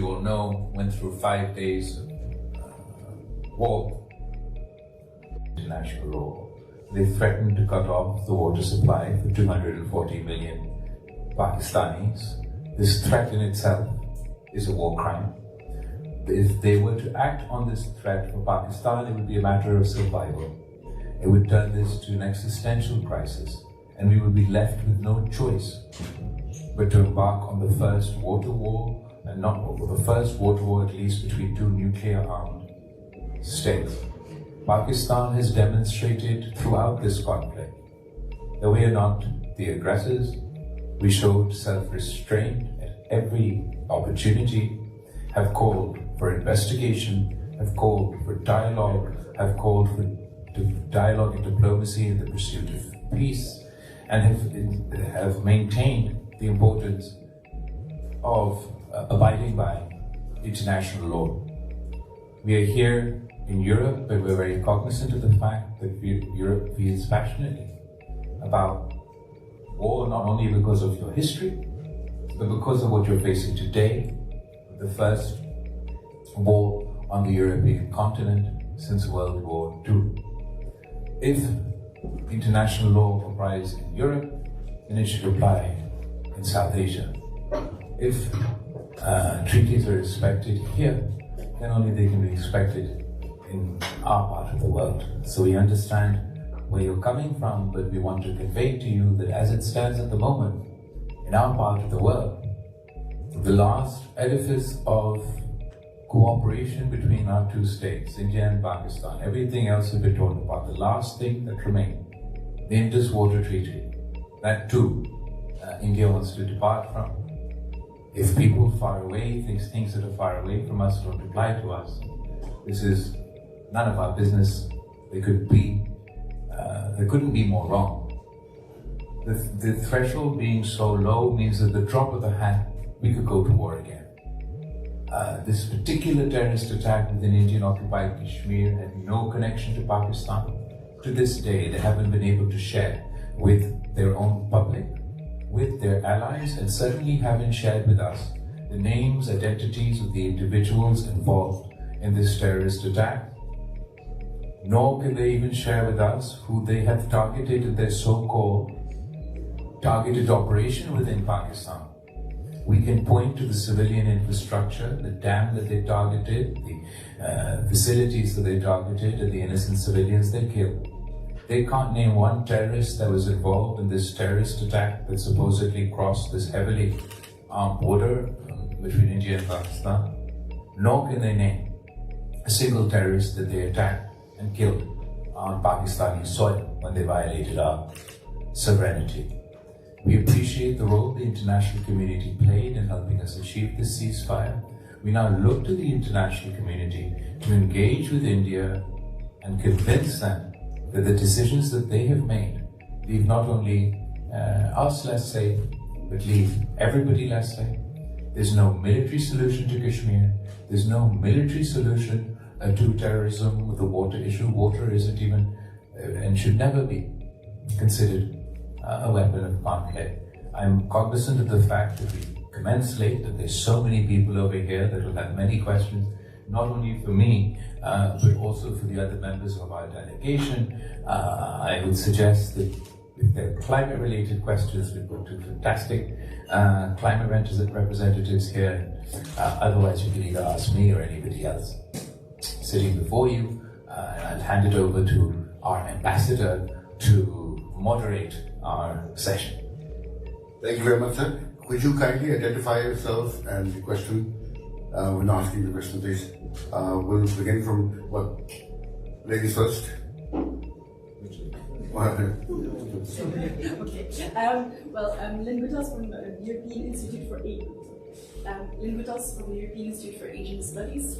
you all know, went through 5 days of war, international law. They threatened to cut off the water supply for 240 million Pakistanis. This threat in itself is a war crime. If they were to act on this threat for Pakistan, it would be a matter of survival. It would turn this to an existential crisis, and we would be left with no choice but to embark on the first water war, and not the first water war at least between two nuclear-armed states. Pakistan has demonstrated throughout this conflict that we are not the aggressors. We showed self-restraint at every opportunity, have called for investigation, have called for dialogue, have called for dialogue and diplomacy in the pursuit of peace, and have maintained the importance of abiding by international law. We are here in Europe, but we're very cognizant of the fact that Europe feels passionately about war, not only because of your history, but because of what you're facing today, the first war on the European continent since World War II. If international law applies in Europe, then it should apply in South Asia. If treaties are respected here, then only they can be respected in our part of the world. So we understand where you're coming from, but we want to convey to you that as it stands at the moment, in our part of the world, the last edifice of cooperation between our two states, India and Pakistan, everything else has been torn apart. The last thing that remained, the Indus Water Treaty, that too, India wants to depart from. If people far away think things that are far away from us don't apply to us, this is none of our business. They couldn't be more wrong. The threshold being so low means that the drop of the hat, we could go to war again. This particular terrorist attack within Indian-occupied Kashmir had no connection to Pakistan. To this day, they haven't been able to share with their own public, with their allies, and certainly haven't shared with us the names, identities of the individuals involved in this terrorist attack. Nor can they even share with us who they have targeted in their so-called targeted operation within Pakistan. We can point to the civilian infrastructure, the dam that they targeted, the facilities that they targeted, and the innocent civilians they killed. They can't name one terrorist that was involved in this terrorist attack that supposedly crossed this heavily armed border between India and Pakistan. Nor can they name a single terrorist that they attacked and killed on Pakistani soil when they violated our sovereignty. We appreciate the role the international community played in helping us achieve this ceasefire. We now look to the international community to engage with India and convince them that the decisions that they have made leave not only us less safe, but leave everybody less safe. There's no military solution to Kashmir. There's no military solution to terrorism with the water issue. Water isn't even and should never be considered a weapon of conflict. I'm cognizant of the fact that we commenced late, that there's so many people over here that will have many questions, not only for me, but also for the other members of our delegation. I would suggest that if there are climate-related questions, we've got two fantastic climate representatives here. Otherwise, you can either ask me or anybody else sitting before you. And I'll hand it over to our ambassador to moderate our session. Thank you very much, sir. Could you kindly identify yourself and the question when asking the question, please? We'll begin from ladies first. Okay. Lynn Buttos from the European Institute for Asian Studies.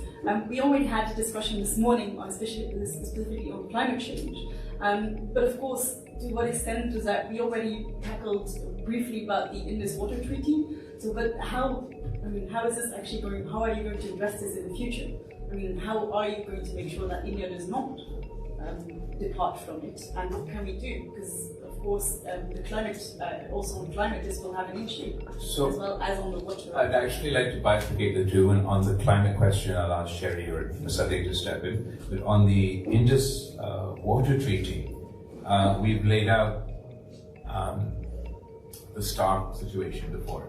We already had a discussion this morning on specifically on climate change. But of course, to what extent is that we already tackled briefly about the Indus Water Treaty. So, but how is this actually going? How are you going to address this in the future? How are you going to make sure that India does not depart from it? And what can we do? Because, of course, the climate, also on climate, this will have an issue, So, as well as on the water. I'd actually like to bifurcate the two, and on the climate question, I'll ask Sherry or Sadiq to step in. But on the Indus Water Treaty, we've laid out the stark situation before.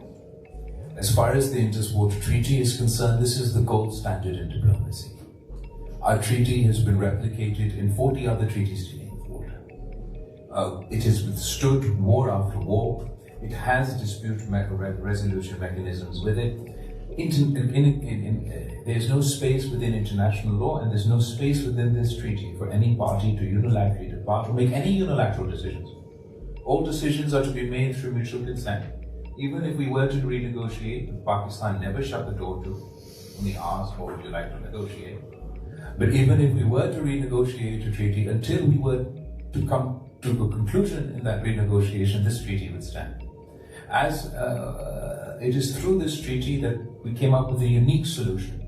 As far as the Indus Water Treaty is concerned, this is the gold standard in diplomacy. Our treaty has been replicated in 40 other treaties dealing with water. It has withstood war after war. It has dispute resolution mechanisms with it. There's no space within international law, and there's no space within this treaty for any party to unilaterally depart or make any unilateral decisions. All decisions are to be made through mutual consent. Even if we were to renegotiate, Pakistan never shut the door to, only asked, what would you like to negotiate? But even if we were to renegotiate a treaty, until we were to come to a conclusion in that renegotiation, this treaty would stand. As it is through this treaty that we came up with a unique solution.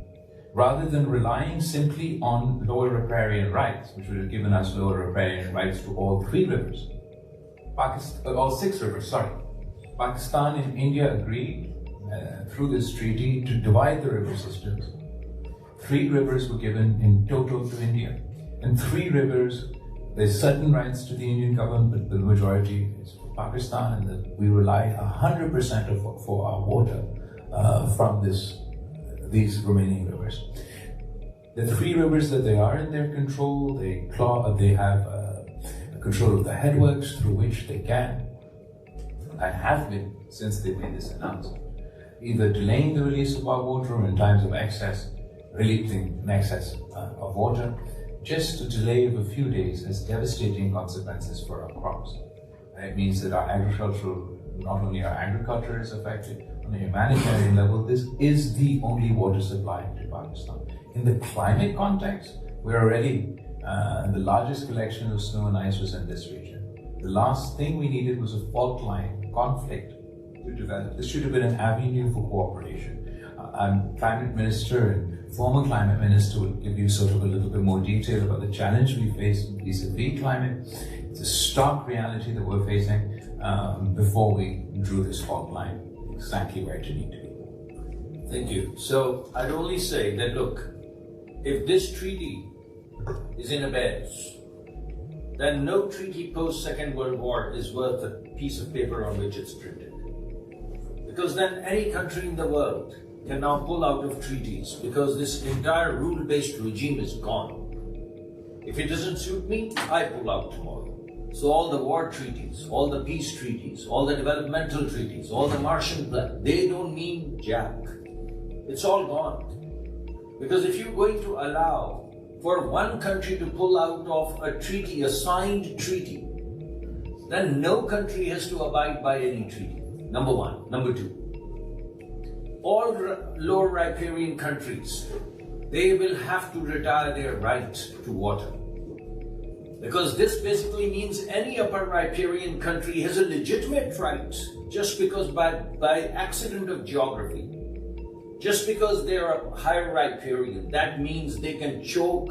Rather than relying simply on lower riparian rights, which would have given us lower riparian rights to all 3 rivers, all 6 rivers, sorry. Pakistan and India agreed through this treaty to divide the river systems. 3 rivers were given in total to India. And 3 rivers, there's certain rights to the Indian government, but the majority is for Pakistan, and that we rely 100% for our water from these remaining rivers. The 3 rivers that they are in their control, they have control of the headworks through which they can, and have been since they made this announcement, either delaying the release of our water or in times of excess, releasing an excess of water. Just a delay of a few days has devastating consequences for our crops. It means that not only our agriculture is affected, on a humanitarian level, this is the only water supply to Pakistan. In the climate context, we're already the largest collection of snow and ice was in this region. The last thing we needed was a fault line conflict to develop. This should have been an avenue for cooperation. Climate Minister and former Climate Minister will give you sort of a little bit more detail about the challenge we face vis-a-vis climate. It's a stark reality that we're facing before we drew this fault line exactly where it need to be. Thank you. So I'd only say that, look, if this treaty is in abeyance, then no treaty post-Second World War is worth a piece of paper on which it's printed. Because then any country in the world can now pull out of treaties, because this entire rule-based regime is gone. If it doesn't suit me, I pull out tomorrow. So all the war treaties, all the peace treaties, all the developmental treaties, all the Martian plan, they don't mean jack. It's all gone. Because if you're going to allow for one country to pull out of a treaty, a signed treaty, then no country has to abide by any treaty. Number one. Number two, all lower riparian countries, they will have to retire their right to water. Because this basically means any upper riparian country has a legitimate right, just because by accident of geography, just because they are higher riparian, that means they can choke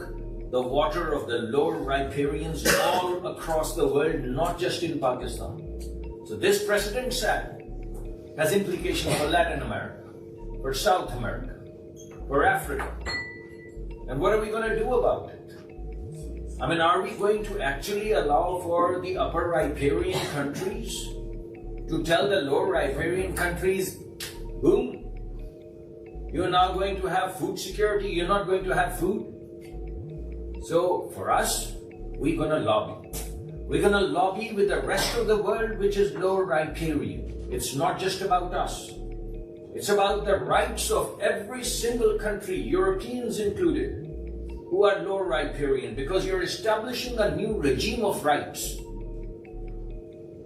the water of the lower riparians all across the world, not just in Pakistan. So this precedent set has implications for Latin America, for South America, for Africa. And what are we going to do about it? I mean, are we going to actually allow for the upper riparian countries to tell the lower riparian countries, boom, you're now going to have food security, you're not going to have food? So for us, we're going to lobby. We're going to lobby with the rest of the world, which is lower riparian. It's not just about us. It's about the rights of every single country, Europeans included, who are lower riparian, because you're establishing a new regime of rights,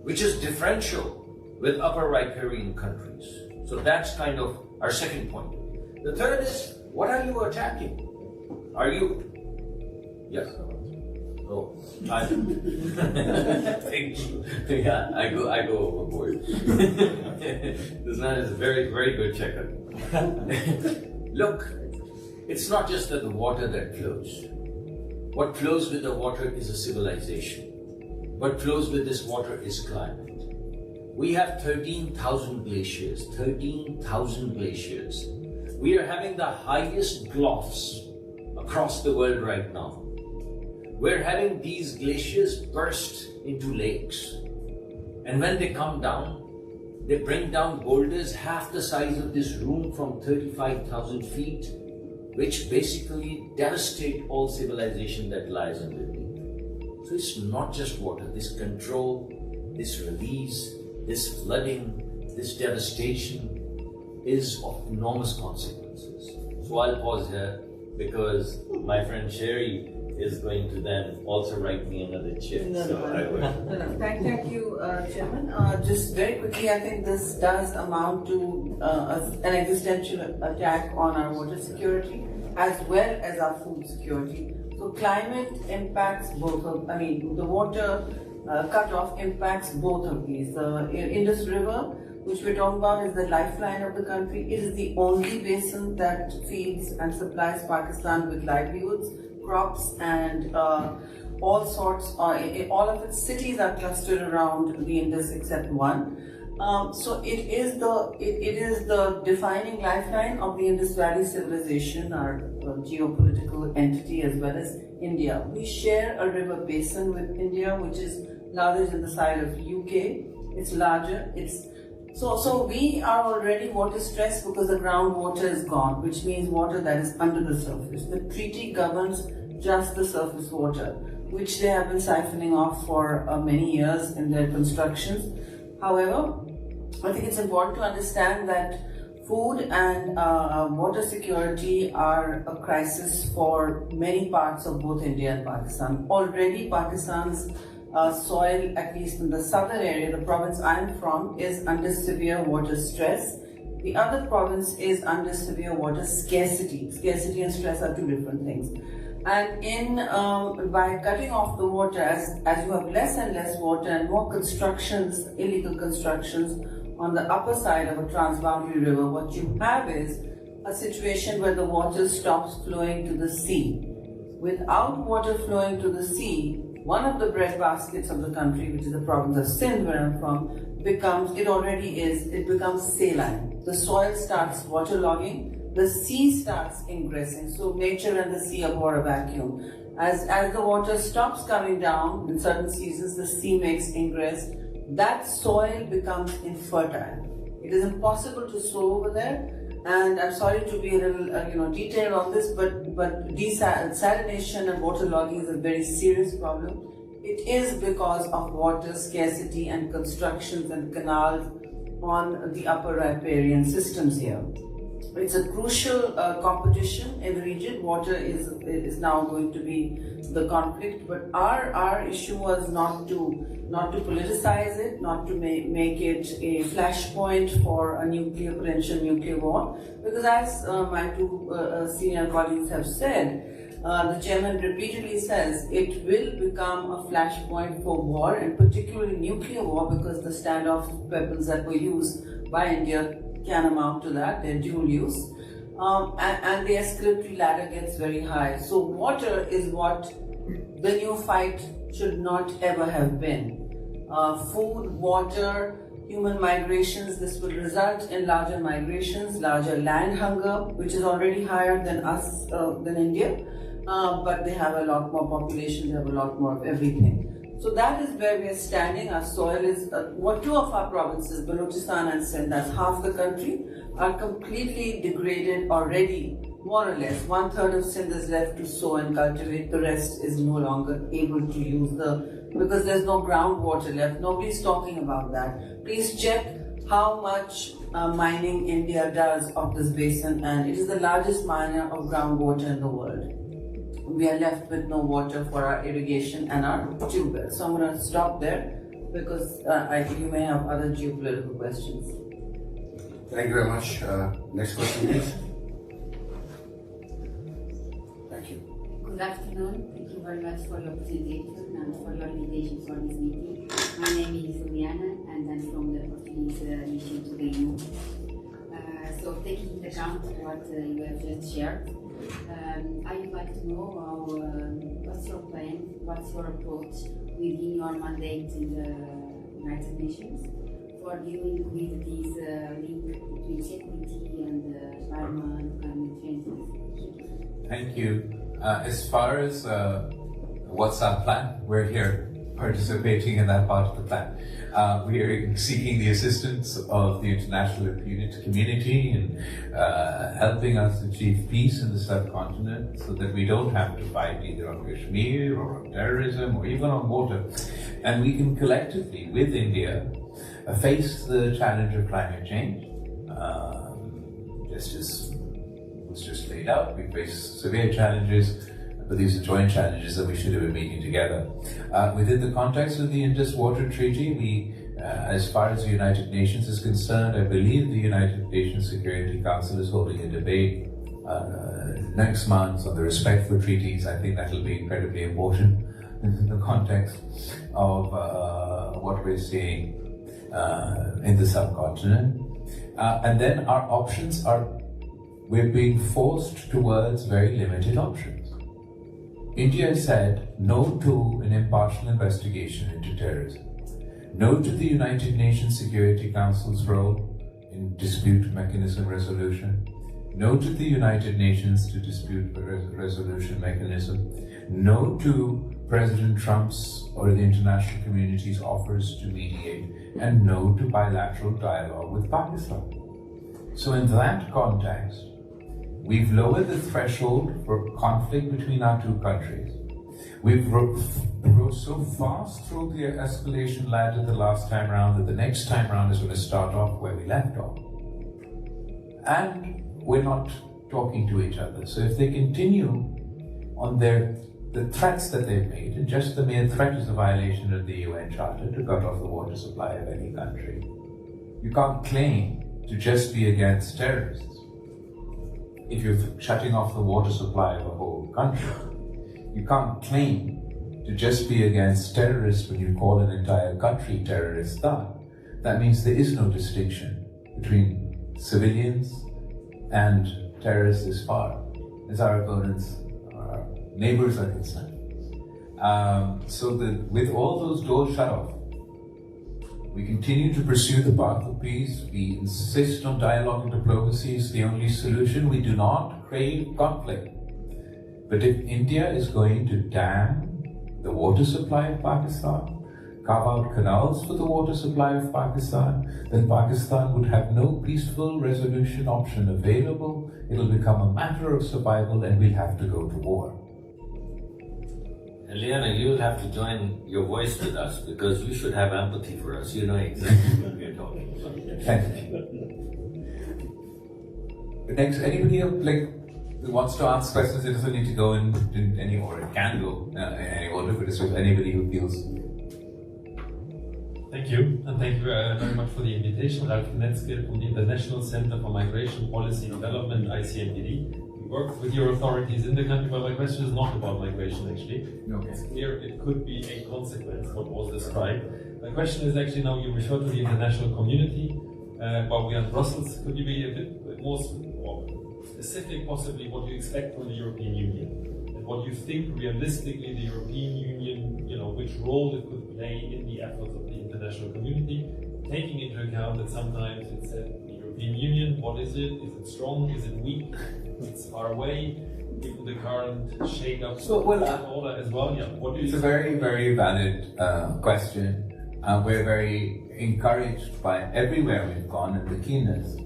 which is differential with upper riparian countries. So that's kind of our second point. The third is, what are you attacking? Are you... Yes. Oh, thank you. Yeah, I go overboard. This man is a very, very good checker. Look, it's not just that the water that flows. What flows with the water is a civilization. what flows with this water is climate. We have 13,000 glaciers, 13,000 glaciers. We are having the highest bluffs across the world right now. We're having these glaciers burst into lakes. And when they come down, they bring down boulders half the size of this room from 35,000 feet, which basically devastate all civilization that lies underneath. So it's not just water. This control, this release, this flooding, this devastation is of enormous consequences. So I'll pause here because my friend Sherry is going to then also write me another check. Thank you, Chairman. Just very quickly, I think this does amount to an existential attack on our water security as well as our food security. So climate impacts both of, the water cutoff impacts both of these. The Indus River, which we're talking about, is the lifeline of the country. It is the only basin that feeds and supplies Pakistan with livelihoods, crops, and all sorts. All of its cities are clustered around the Indus except one. So it is the defining lifeline of the Indus Valley civilization, our geopolitical entity, as well as India. We share a river basin with India, which is larger than the size of UK. It's larger. So we are already water stressed because the groundwater is gone, which means water that is under the surface. The treaty governs just the surface water, which they have been siphoning off for many years in their constructions. However, I think it's important to understand that food and water security are a crisis for many parts of both India and Pakistan. Already Pakistan's soil, at least in the southern area, the province I'm from, is under severe water stress. The other province is under severe water scarcity. Scarcity and stress are two different things. And by cutting off the water, as you have less and less water and more constructions, illegal constructions on the upper side of a transboundary river, what you have is a situation where the water stops flowing to the sea. Without water flowing to the sea, one of the breadbaskets of the country, which is the province of Sindh, where I'm from, it becomes saline. The soil starts waterlogging, the sea starts ingressing. So nature and the sea abhor a vacuum. As the water stops coming down in certain seasons, the sea makes ingress. That soil becomes infertile. It is impossible to sow over there. And I'm sorry to be a little, detailed on this, but desalination and waterlogging is a very serious problem. It is because of water scarcity and constructions and canals on the upper riparian systems here. It's a crucial competition in the region. Water is now going to be the conflict, but our issue was not to politicize it, not to make it a flashpoint for a potential nuclear war, because as my two senior colleagues have said, the chairman repeatedly says it will become a flashpoint for war, and particularly nuclear war, because the standoff weapons that were used by India can amount to that. They're dual use, and the escalatory ladder gets very high. So water is what the new fight should not ever have been. Food, water, human migrations, this will result in larger migrations, larger land hunger, which is already higher than India, but they have a lot more population, they have a lot more of everything. So that is where we are standing. Our soil is, two of our provinces, Balochistan and Sindh, that's half the country, are completely degraded already, more or less. 1/3 of Sindh is left to sow and cultivate, the rest is no longer able to use because there's no groundwater left. Nobody's talking about that. Please check how much mining India does of this basin, and it is the largest miner of groundwater in the world. We are left with no water for our irrigation and our tube wells. So I'm going to stop there because I think you may have other geopolitical questions. Thank you very much. Next question, please. Thank you. Good afternoon. Thank you very much for your presentation and for your invitation for this meeting. My name is Juliana and I'm from the Portuguese mission to the EU. So taking into account what you have just shared, I would like to know what's your plan, what's your approach within your mandate in the United Nations for dealing with this link between security and environment and changes? Thank you. As far as what's our plan, we're here participating in that part of the plan. We are seeking the assistance of the international community in helping us achieve peace in the subcontinent so that we don't have to fight either on Kashmir or on terrorism or even on water. And we can collectively, with India, face the challenge of climate change. Just as was just laid out, we face severe challenges, but these are joint challenges that we should have been meeting together. Within the context of the Indus Water Treaty, we, as far as the United Nations is concerned, I believe the United Nations Security Council is holding a debate next month on the respect for treaties. I think that will be incredibly important in the context of what we're seeing in the subcontinent. And then our options are, we're being forced towards very limited options. India said no to an impartial investigation into terrorism, no to the United Nations Security Council's role in dispute mechanism resolution, no to the United Nations to dispute resolution mechanism, no to President Trump's or the international community's offers to mediate, and no to bilateral dialogue with Pakistan. So in that context, we've lowered the threshold for conflict between our two countries. We've rose so fast through the escalation ladder the last time around that the next time around is going to start off where we left off. And we're not talking to each other. So if they continue on the threats that they've made, and just the mere threat is a violation of the UN Charter to cut off the water supply of any country, you can't claim to just be against terrorists if you're shutting off the water supply of a whole country. You can't claim to just be against terrorists when you call an entire country terrorist-stan. That means there is no distinction between civilians and terrorists as far as our opponents, our neighbors are concerned. So that with all those doors shut off, we continue to pursue the path of peace. We insist on dialogue and diplomacy is the only solution. We do not crave conflict. But if India is going to dam the water supply of Pakistan, carve out canals for the water supply of Pakistan, then Pakistan would have no peaceful resolution option available. It'll become a matter of survival and we'll have to go to war. Liana, you'll have to join your voice with us because you should have empathy for us. You know exactly what we're talking about. Thank you. Next, anybody who wants to ask questions, it doesn't need to go in any order. It can go in any order, but it's just anybody who feels. Thank you, and thank you very much for the invitation. Ralph Netzke from the International Center for Migration Policy Development, ICMPD. Work with your authorities in the country, but my question is not about migration actually. Okay. It's clear it could be a consequence of what was described. My question is actually now you refer to the international community, while we are in Brussels, could you be a bit more specific possibly what you expect from the European Union? And what you think realistically the European Union, which role it could play in the efforts of the international community, taking into account that sometimes it's said the European Union, what is it? Is it strong? Is it weak? It's far away, given the current shake-up order as well. Yeah, what do you? It's a very, very valid question. We're very encouraged by everywhere we've gone and the keenness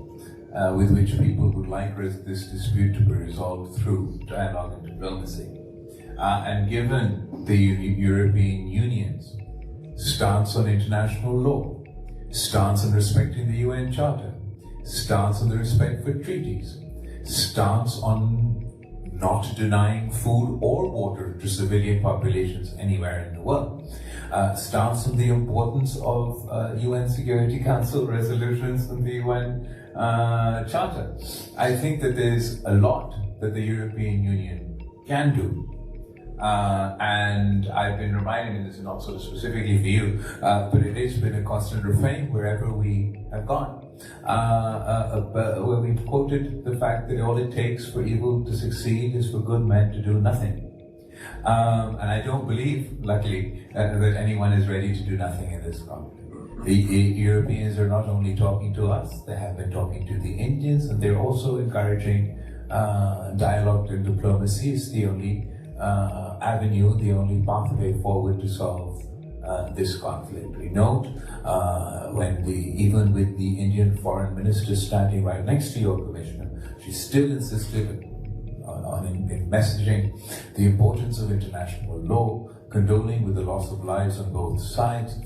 with which people would like this dispute to be resolved through dialogue and diplomacy. And given the European Union's stance on international law, stance on respecting the UN Charter, stance on the respect for treaties, stance on not denying food or water to civilian populations anywhere in the world, stance on the importance of UN Security Council resolutions and the UN Charter. I think that there's a lot that the European Union can do. And I've been reminding, this is not sort of specifically for you, but it has been a constant refrain wherever we have gone. Where we've quoted the fact that all it takes for evil to succeed is for good men to do nothing. And I don't believe, luckily, that anyone is ready to do nothing in this conflict. The Europeans are not only talking to us, they have been talking to the Indians, and they're also encouraging dialogue and diplomacy is the only avenue, the only pathway forward to solve this conflict. We note even with the Indian foreign minister standing right next to your commissioner, she still insisted in messaging the importance of international law, condoling with the loss of lives on both sides.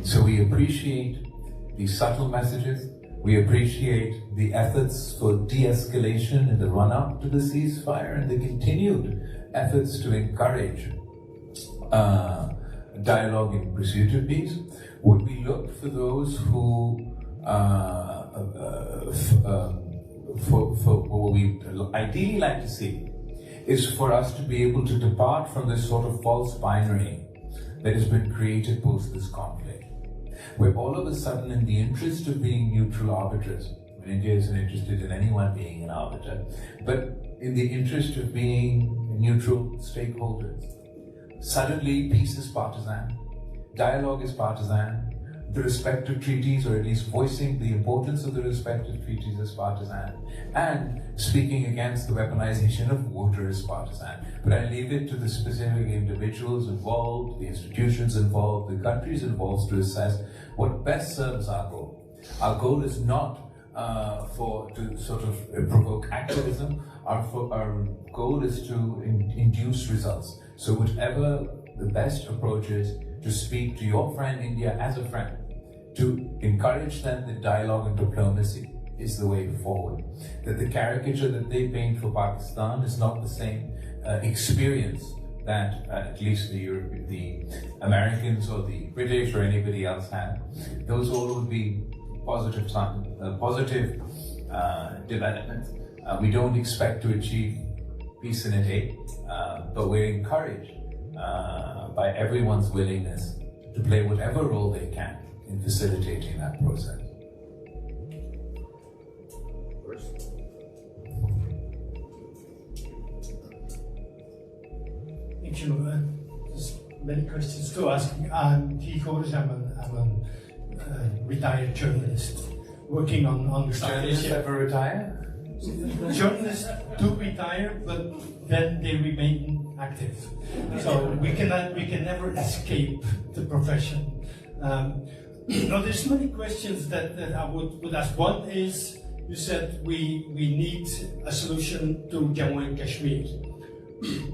So we appreciate these subtle messages. We appreciate the efforts for de-escalation in the run-up to the ceasefire and the continued efforts to encourage dialogue in pursuit of peace. Would we look for those who for what we ideally like to see is for us to be able to depart from this sort of false binary that has been created post this conflict, where all of a sudden, in the interest of being neutral arbiters, India isn't interested in anyone being an arbiter, but in the interest of being neutral stakeholders, suddenly peace is partisan, dialogue is partisan, the respective treaties, or at least voicing the importance of the respective treaties as partisan, and speaking against the weaponization of water as partisan. But I leave it to the specific individuals involved, the institutions involved, the countries involved to assess what best serves our goal. Our goal is not to sort of provoke activism. Our goal is to induce results. So whatever the best approach is, to speak to your friend India as a friend, to encourage them that dialogue and diplomacy is the way forward. That the caricature that they paint for Pakistan is not the same experience that at least the Americans or the British or anybody else had. Those all would be positive developments. We don't expect to achieve peace in a day, but we're encouraged by everyone's willingness to play whatever role they can in facilitating that process. Thank you. There's many questions to ask. I'm a retired journalist working on South Journalists Asia. ever retire? Journalists do retire, but then they remain active. So we can never escape the profession. Now there's many questions that I would ask. One is, you said we need a solution to Jammu and Kashmir.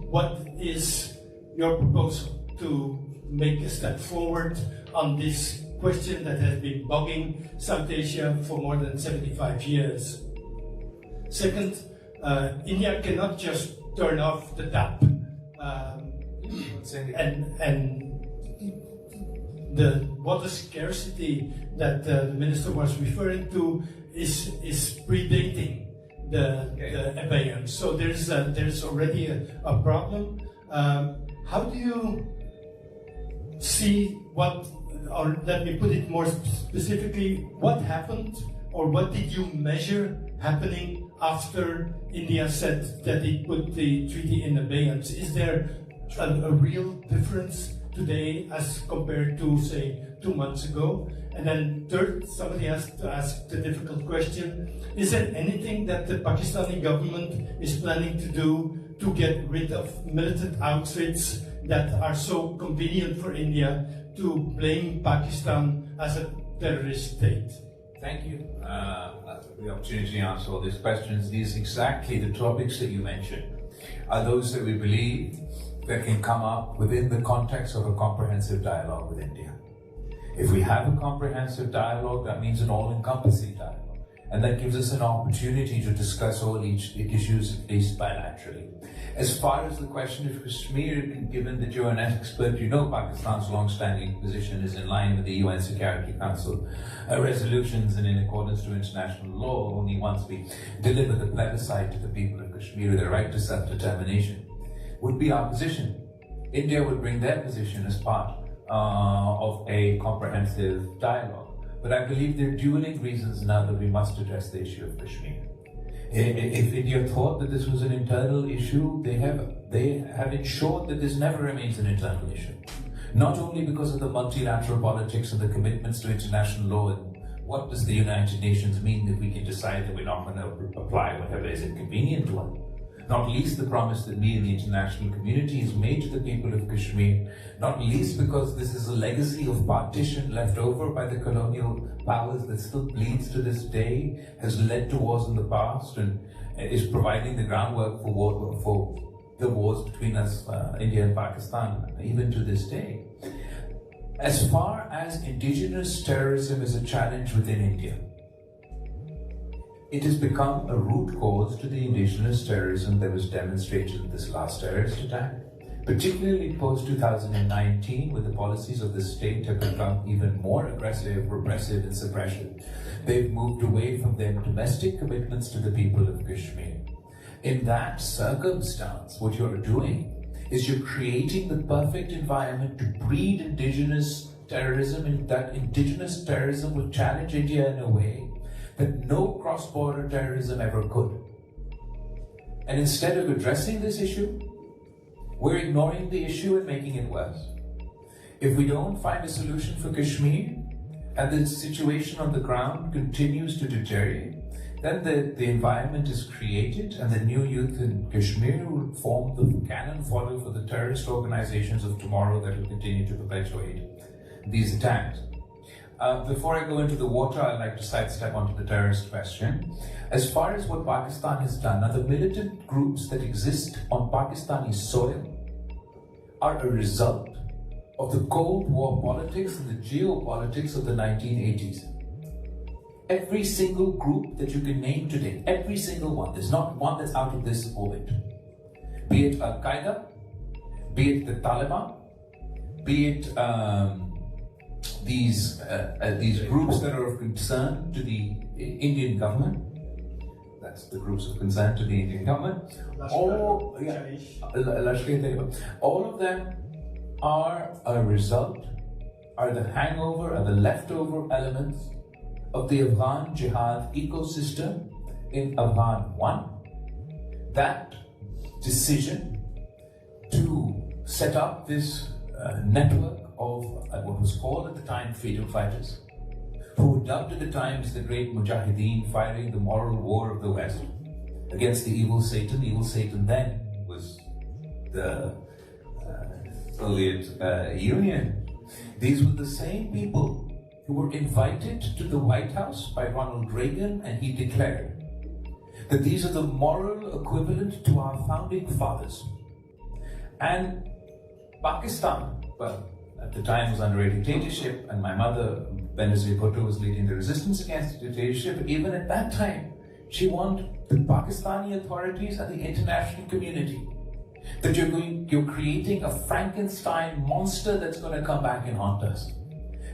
What is your proposal to make a step forward on this question that has been bugging South Asia for more than 75 years? Second, India cannot just turn off the tap, and the water scarcity that the minister was referring to is predating the abeyance. So there's already a problem. How do you see or let me put it more specifically, what happened or what did you measure happening after India said that it put the treaty in abeyance? Is there a real difference today as compared to, say, 2 months ago? And then third, somebody has to ask the difficult question, is there anything that the Pakistani government is planning to do to get rid of militant outfits that are so convenient for India to blame Pakistan as a terrorist state? Thank you for the opportunity to answer all these questions. These exactly the topics that you mentioned are those that we believe that can come up within the context of a comprehensive dialogue with India. If we have a comprehensive dialogue, that means an all-encompassing dialogue. And that gives us an opportunity to discuss all each issues, at least bilaterally. As far as the question of Kashmir, given that you're an expert, you know Pakistan's long-standing position is in line with the UN Security Council resolutions and in accordance to international law. Only once we deliver the plebiscite to the people of Kashmir, their right to self-determination, would be our position. India would bring their position as part of a comprehensive dialogue. But I believe there are dueling reasons now that we must address the issue of Kashmir. If India thought that this was an internal issue, they have ensured that this never remains an internal issue. Not only because of the multilateral politics and the commitments to international law, and what does the United Nations mean if we can decide that we're not going to apply whatever is inconvenient to us? Not least the promise that we in the international community has made to the people of Kashmir, not least because this is a legacy of partition left over by the colonial powers that still bleeds to this day, has led to wars in the past, and is providing the groundwork for the wars between us, India and Pakistan, even to this day. As far as indigenous terrorism is a challenge within India, it has become a root cause to the indigenous terrorism that was demonstrated in this last terrorist attack, particularly post-2019, where the policies of the state have become even more aggressive, repressive, and suppressive. They've moved away from their domestic commitments to the people of Kashmir. In that circumstance, what you're doing is you're creating the perfect environment to breed indigenous terrorism, and that indigenous terrorism will challenge India in a way that no cross-border terrorism ever could. And instead of addressing this issue, we're ignoring the issue and making it worse. If we don't find a solution for Kashmir, and the situation on the ground continues to deteriorate, then the environment is created, and the new youth in Kashmir will form the cannon fodder for the terrorist organizations of tomorrow that will continue to perpetuate these attacks. Before I go into the water, I'd like to sidestep onto the terrorist question. As far as what Pakistan has done, now the militant groups that exist on Pakistani soil are a result of the Cold War politics and the geopolitics of the 1980s. Every single group that you can name today, every single one, there's not one that's out of this orbit. Be it Al-Qaeda, be it the Taliban, be it these groups that are of concern to the Indian government. That's the groups of concern to the Indian government. All of them are a result, are the hangover, are the leftover elements of the Afghan jihad ecosystem in Afghan 1. That decision to set up this network of what was called at the time freedom fighters, who were dubbed at the time as the great Mujahideen, fighting the moral war of the West against the evil Satan. Evil Satan then was the Soviet Union. These were the same people who were invited to the White House by Ronald Reagan, and he declared that these are the moral equivalent to our founding fathers. And Pakistan, well, at the time was under a dictatorship, and my mother, Bilawal Bhutto, was leading the resistance against the dictatorship. Even at that time, she warned the Pakistani authorities and the international community that you're creating a Frankenstein monster that's going to come back and haunt us.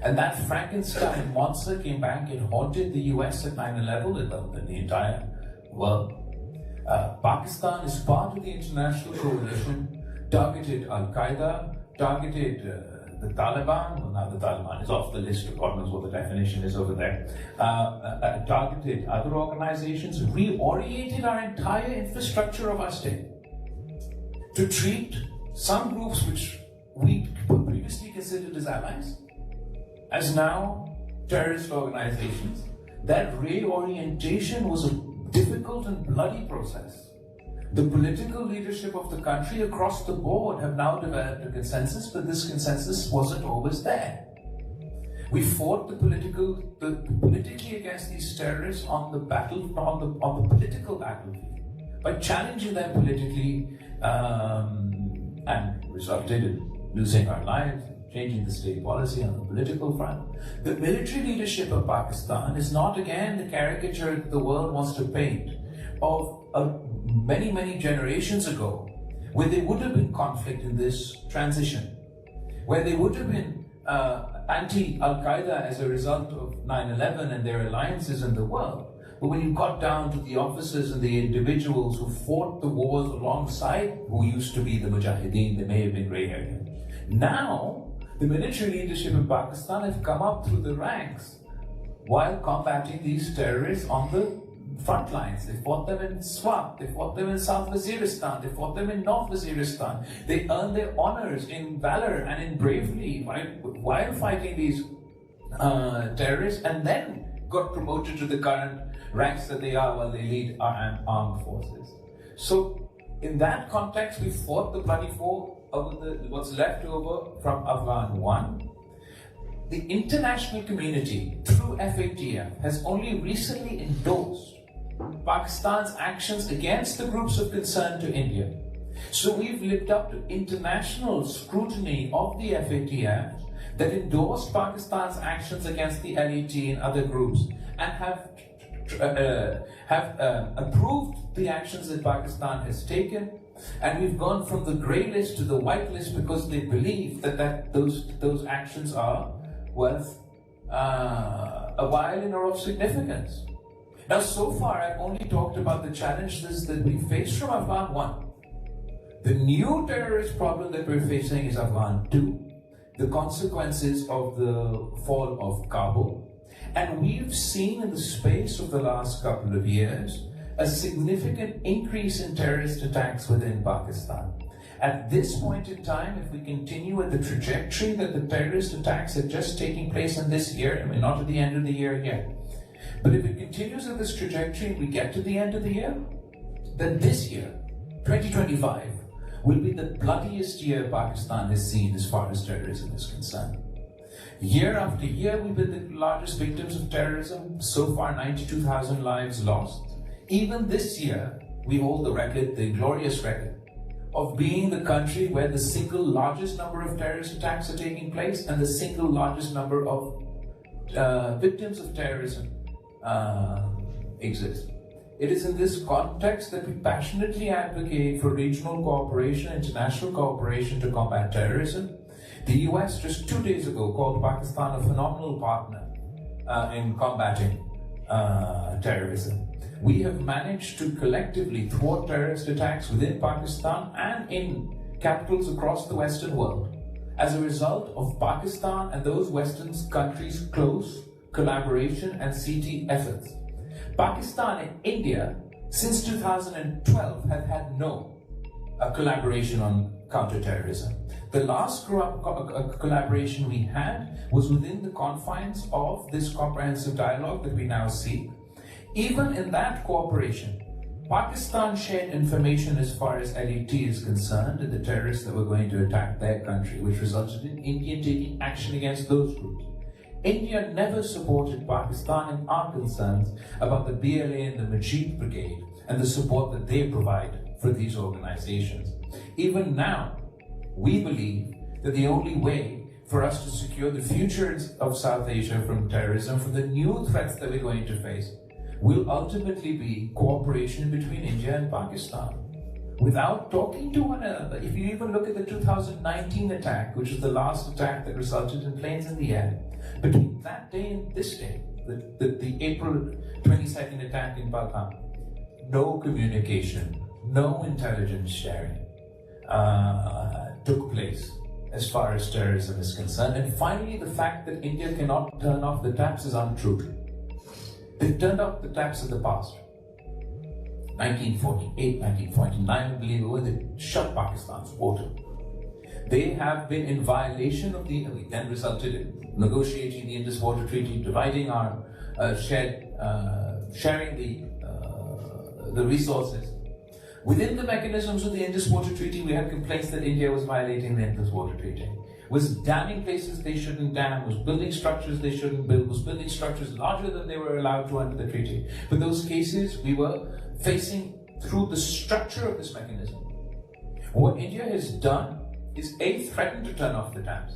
And that Frankenstein monster came back and haunted the US at 9/11 and the entire world. Pakistan is part of the international coalition, targeted Al-Qaeda, targeted the Taliban. Well, now the Taliban is off the list, God knows what the definition is over there. Targeted other organizations, reoriented our entire infrastructure of our state to treat some groups which we previously considered as allies as now terrorist organizations. That reorientation was a difficult and bloody process. The political leadership of the country across the board have now developed a consensus, but this consensus wasn't always there. We fought politically against these terrorists on the political battlefield by challenging them politically, and resulted in losing our lives, changing the state policy on the political front. The military leadership of Pakistan is not again the caricature that the world wants to paint of many, many generations ago, where there would have been conflict in this transition, where there would have been anti-Al-Qaeda as a result of 9/11 and their alliances in the world. But when you got down to the officers and the individuals who fought the wars alongside, who used to be the Mujahideen, they may have been grey area. Now, the military leadership in Pakistan have come up through the ranks while combating these terrorists on the front lines. They fought them in Swat, they fought them in South Waziristan, they fought them in North Waziristan. They earned their honors in valor and in bravery while fighting these terrorists, and then got promoted to the current ranks that they are while they lead our armed forces. So in that context, we fought the bloody war over what's left over from Afghan 1. The international community, through FATF, has only recently endorsed Pakistan's actions against the groups of concern to India. So we've lived up to international scrutiny of the FATF that endorsed Pakistan's actions against the LET and other groups, and have approved the actions that Pakistan has taken. And we've gone from the grey list to the white list because they believe that those actions are worth a violin or of significance. Now, so far, I've only talked about the challenges that we face from Afghan 1. The new terrorist problem that we're facing is Afghan 2, the consequences of the fall of Kabul. And we've seen in the space of the last couple of years a significant increase in terrorist attacks within Pakistan. At this point in time, if we continue at the trajectory that the terrorist attacks are just taking place in this year, I mean, not at the end of the year yet, but if it continues at this trajectory and we get to the end of the year, then this year, 2025, will be the bloodiest year Pakistan has seen as far as terrorism is concerned. Year after year, we've been the largest victims of terrorism. So far, 92,000 lives lost. Even this year, we hold the record, the glorious record, of being the country where the single largest number of terrorist attacks are taking place and the single largest number of victims of terrorism exist. It is in this context that we passionately advocate for regional cooperation, international cooperation to combat terrorism. The US just 2 days ago called Pakistan a phenomenal partner in combating terrorism. We have managed to collectively thwart terrorist attacks within Pakistan and in capitals across the Western world as a result of Pakistan and those Western countries' close collaboration and CT efforts. Pakistan and India, since 2012, have had no collaboration on counterterrorism. The last collaboration we had was within the confines of this comprehensive dialogue that we now see. Even in that cooperation, Pakistan shared information as far as LET is concerned and the terrorists that were going to attack their country, which resulted in India taking action against those groups. India never supported Pakistan in our concerns about the BLA and the Majid Brigade and the support that they provide for these organizations. Even now, we believe that the only way for us to secure the future of South Asia from terrorism, from the new threats that we're going to face, will ultimately be cooperation between India and Pakistan. Without talking to one another, if you even look at the 2019 attack, which is the last attack that resulted in planes in the air, between that day and this day, the April 22nd attack in Balkan, no communication, no intelligence sharing took place as far as terrorism is concerned. And finally, the fact that India cannot turn off the taps is untrue. They've turned off the taps in the past. 1948, 1949, I believe, when they shut Pakistan's water. They have been in violation of the, then resulted in negotiating the Indus Water Treaty, dividing our sharing the resources. Within the mechanisms of the Indus Water Treaty, we had complaints that India was violating the Indus Water Treaty. Was damming places they shouldn't dam, was building structures they shouldn't build, was building structures larger than they were allowed to under the treaty. But those cases we were facing through the structure of this mechanism. What India has done is threatened to turn off the taps.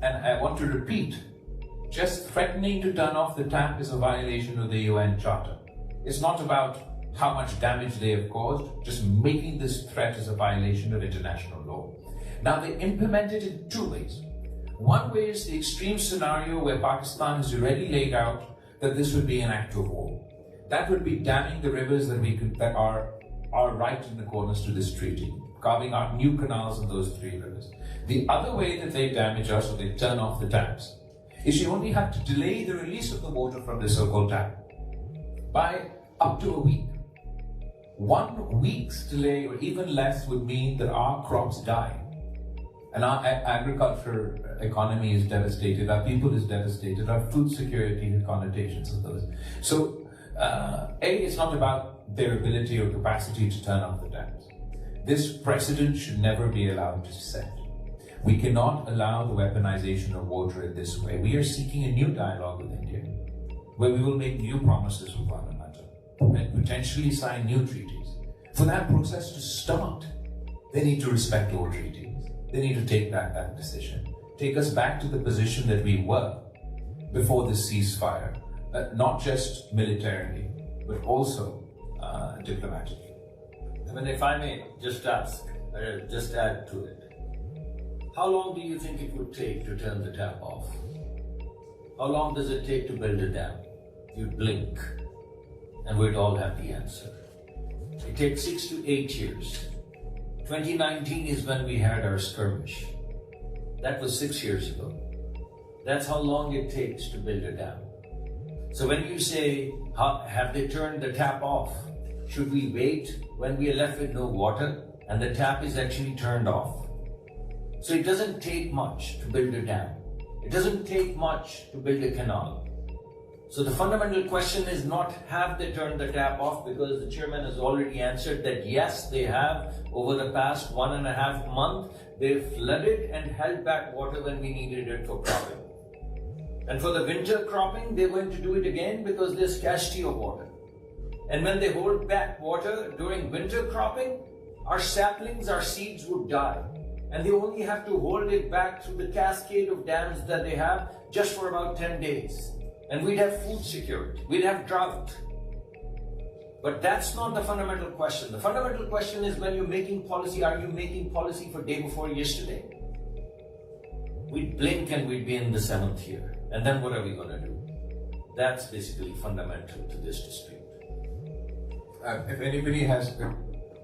And I want to repeat, just threatening to turn off the tap is a violation of the UN Charter. It's not about how much damage they have caused, just making this threat is a violation of international law. Now, they implement it in two ways. One way is the extreme scenario where Pakistan has already laid out that this would be an act of war. That would be damming the rivers that are right in the corners to this treaty, carving out new canals in those three rivers. The other way that they damage us, or they turn off the taps, is you only have to delay the release of the water from the so-called tap by up to a week. 1 week's delay or even less would mean that our crops die. And our agriculture economy is devastated, our people is devastated, our food security has connotations of those. So, it's not about their ability or capacity to turn off the dams. This precedent should never be allowed to set. We cannot allow the weaponization of water in this way. We are seeking a new dialogue with India, where we will make new promises with one another and potentially sign new treaties. For that process to start, they need to respect all treaties. They need to take back that decision. Take us back to the position that we were before this ceasefire, not just militarily, but also diplomatically. I mean, if I may just ask, just add to it. How long do you think it would take to turn the tap off? How long does it take to build a dam? You'd blink, and we'd all have the answer. It takes 6 to 8 years. 2019 is when we had our skirmish. That was 6 years ago. That's how long it takes to build a dam. So when you say, have they turned the tap off? Should we wait when we are left with no water and the tap is actually turned off? So it doesn't take much to build a dam. It doesn't take much to build a canal. So the fundamental question is not have they turned the tap off, because the chairman has already answered that yes, they have. Over the past 1.5 months, they flooded and held back water when we needed it for cropping. And for the winter cropping, they're going to do it again because there's scarcity of water. And when they hold back water during winter cropping, our saplings, our seeds would die. And they only have to hold it back through the cascade of dams that they have just for about 10 days. And we'd have food security, we'd have drought. But that's not the fundamental question. The fundamental question is, when you're making policy, are you making policy for day before yesterday? We'd blink and we'd be in the 7th year. And then what are we going to do? That's basically fundamental to this dispute. If anybody has a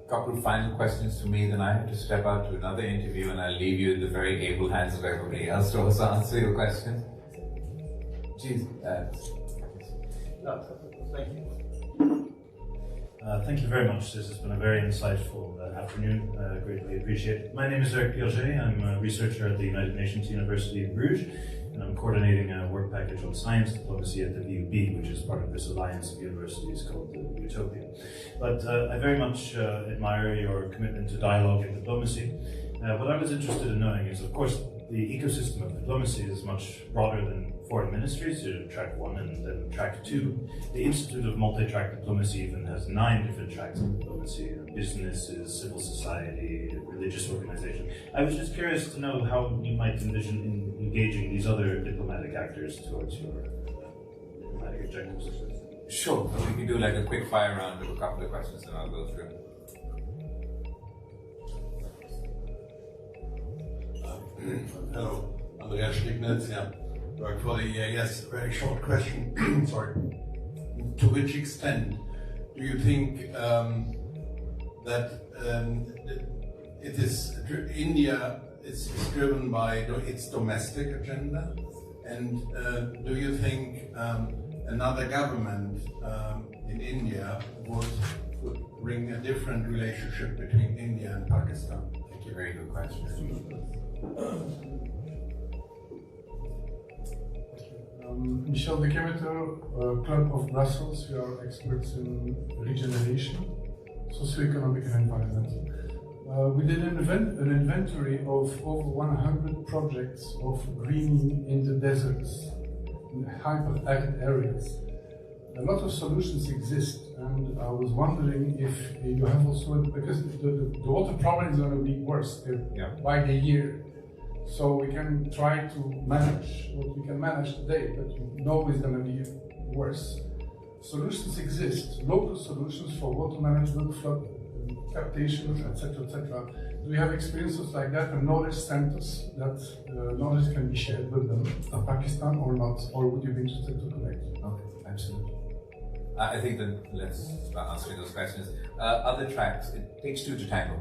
couple of final questions to me, then I have to step out to another interview, and I'll leave you in the very able hands of everybody else to also answer your questions. Jeez, Thank you. Thank you very much. This has been a very insightful afternoon. Greatly appreciate it. My name is Eric Piaget. I'm a researcher at the United Nations University of Bruges, and I'm coordinating a work package on science diplomacy at the VUB, which is part of this alliance of universities called the Utopia. But I very much admire your commitment to dialogue and diplomacy. What I was interested in knowing is, of course, the ecosystem of diplomacy is much broader than foreign ministries, track 1 and then track 2. The Institute of Multi-Track Diplomacy even has 9 different tracks of diplomacy: businesses, civil society, religious organization. I was just curious to know how you might envision engaging these other diplomatic actors towards your diplomatic objectives. sure. We can do like a quick fire round of a couple of questions, and I'll go through. Hello, Andreas Schnicknitz, work for the EAS. Very short question. Sorry. To which extent do you think that it is India is driven by its domestic agenda, and do you think another government in India would bring a different relationship between India and Pakistan? Thank you. Very good question. Michel de Kemeter, Club of Brussels. We are experts in regeneration, socioeconomic and environmental. We did an inventory of over 100 projects of greening in the deserts, in hyper-arid areas. A lot of solutions exist, and I was wondering if you have also, because the water problem is going to be worse by the year. So we can try to manage what we can manage today, but we know it's going to be worse. Solutions exist, local solutions for water management, flood captation, etc., etc. Do we have experiences like that and knowledge centers that knowledge can be shared with them, Pakistan or not? Or would you be interested to collect? Okay, absolutely. I think that let's start answering those questions. Other tracks, it takes two to tango.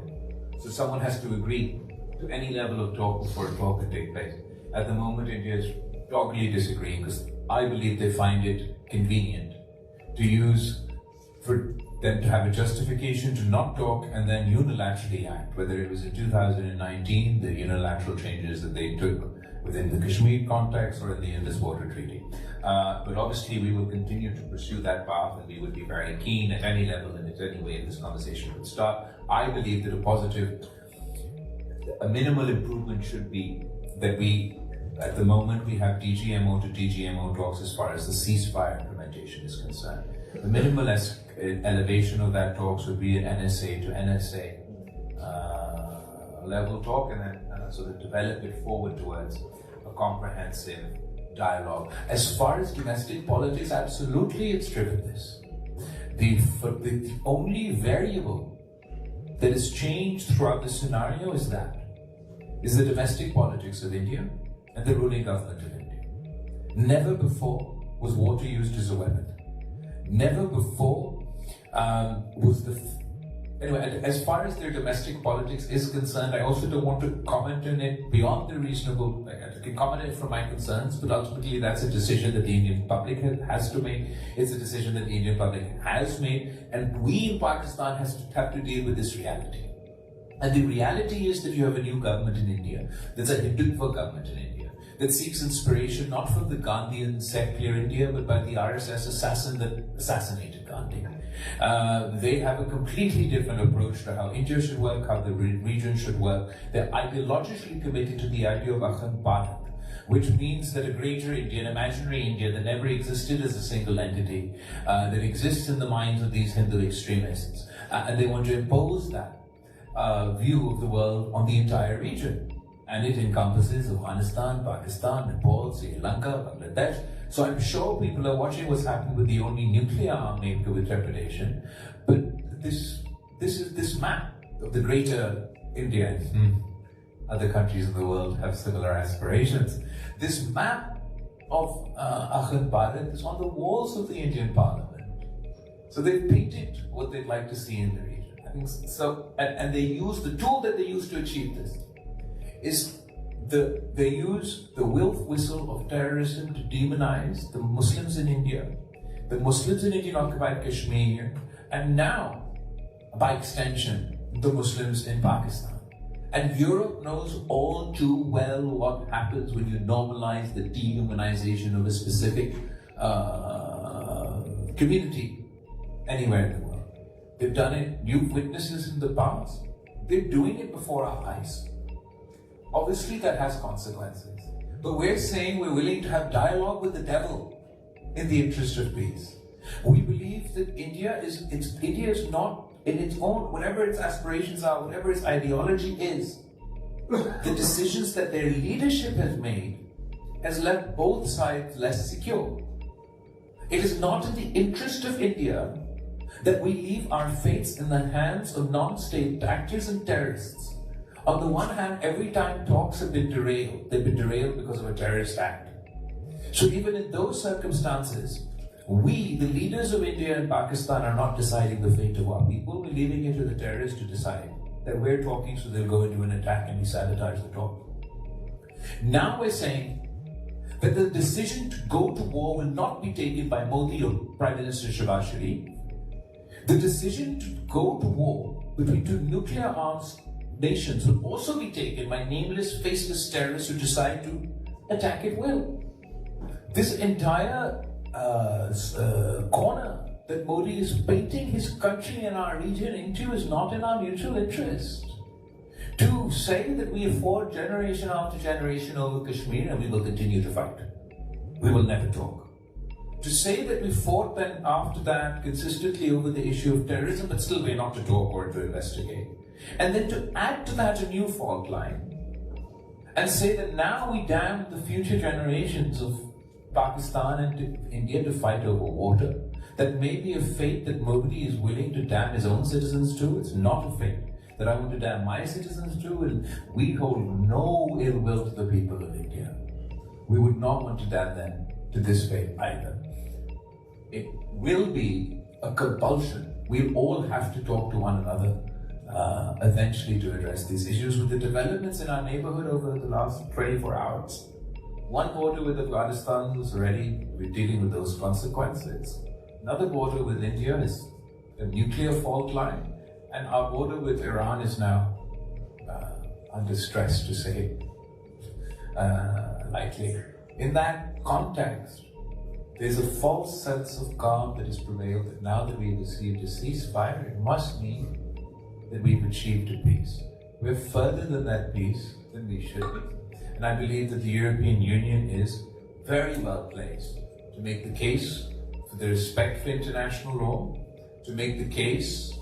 So someone has to agree to any level of talk before a talk can take place. At the moment, India is doggedly disagreeing because I believe they find it convenient to use for them to have a justification to not talk and then unilaterally act, whether it was in 2019, the unilateral changes that they took within the Kashmir context or in the Indus Water Treaty. But obviously we will continue to pursue that path, and we would be very keen at any level and at any way this conversation would start. I believe that a minimal improvement should be that at the moment we have DGMO to DGMO talks as far as the ceasefire implementation is concerned. The minimal elevation of that talks would be an NSA to NSA level talk, and then sort of develop it forward towards a comprehensive dialogue. As far as domestic politics, absolutely it's driven this. The only variable that has changed throughout this scenario is the domestic politics of India and the ruling government of India. Never before was water used as a weapon. Never before Anyway, as far as their domestic politics is concerned, I also don't want to comment on it beyond the reasonable. I can comment on it from my concerns, but ultimately that's a decision that the Indian public has to make. It's a decision that the Indian public has made, and we in Pakistan have to deal with this reality. And the reality is that you have a new government in India that's a Hindutva government in India that seeks inspiration not from the Gandhian secular India, but by the RSS assassin that assassinated Gandhi. They have a completely different approach to how India should work, how the region should work. They're ideologically committed to the idea of Akhand Bharat, which means that a greater India, an imaginary India that never existed as a single entity, that exists in the minds of these Hindu extremists. And they want to impose that view of the world on the entire region. And it encompasses Afghanistan, Pakistan, Nepal, Sri Lanka, Bangladesh. So I'm sure people are watching what's happened with the only nuclear armed neighbor with trepidation. But this map of the greater India, other countries in the world have similar aspirations. This map of Akhand Bharat is on the walls of the Indian Parliament. So they've painted what they'd like to see in the region. I think so, and they use the tool that they use to achieve this. They use the whistle of terrorism to demonize the Muslims in India, the Muslims in Indian occupied Kashmir, and now, by extension, the Muslims in Pakistan. And Europe knows all too well what happens when you normalize the dehumanization of a specific community anywhere in the world. They've done it, you've witnessed this in the past. They're doing it before our eyes. Obviously that has consequences. But we're saying we're willing to have dialogue with the devil in the interest of peace. We believe that India is not in its own, whatever its aspirations are, whatever its ideology is, the decisions that their leadership has made has left both sides less secure. It is not in the interest of India that we leave our fates in the hands of non-state actors and terrorists. On the one hand, every time talks have been derailed, they've been derailed because of a terrorist act. So even in those circumstances, we, the leaders of India and Pakistan, are not deciding the fate of our people. We're leaving it to the terrorists to decide that we're talking, so they'll go into an attack and we sabotage the talk. Now we're saying that the decision to go to war will not be taken by Modi or Prime Minister Shehbaz Sharif. The decision to go to war between two nuclear arms nations will also be taken by nameless, faceless terrorists who decide to attack at will. This entire corner that Modi is painting his country and our region into is not in our mutual interest. To say that we have fought generation after generation over Kashmir and we will continue to fight. We will never talk. To say that we fought then after that consistently over the issue of terrorism, but still we're not to talk or to investigate. And then to add to that a new fault line and say that now we damn the future generations of Pakistan and India to fight over water. That may be a fate that Modi is willing to damn his own citizens to. It's not a fate that I want to damn my citizens to, and we hold no ill will to the people of India. We would not want to damn them to this fate either. It will be a compulsion. We'll all have to talk to one another eventually to address these issues. With the developments in our neighborhood over the last 24 hours, one border with Afghanistan was already, we're dealing with those consequences. Another border with India is a nuclear fault line, and our border with Iran is now under stress, to say lightly. In that context, there's a false sense of calm that has prevailed that now that we've received a ceasefire, it must mean that we've achieved a peace. We're further than that peace than we should be. And I believe that the European Union is very well placed to make the case for the respect for international law, to make the case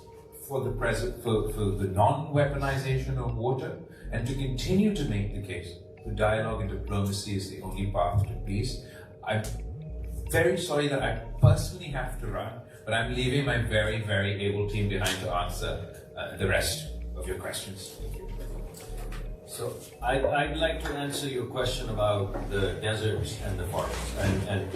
for the non-weaponization of water, and to continue to make the case for dialogue and diplomacy is the only path to peace. I'm very sorry that I personally have to run, but I'm leaving my very, very able team behind to answer the rest of your questions. Thank you. So I'd like to answer your question about the deserts and the forests and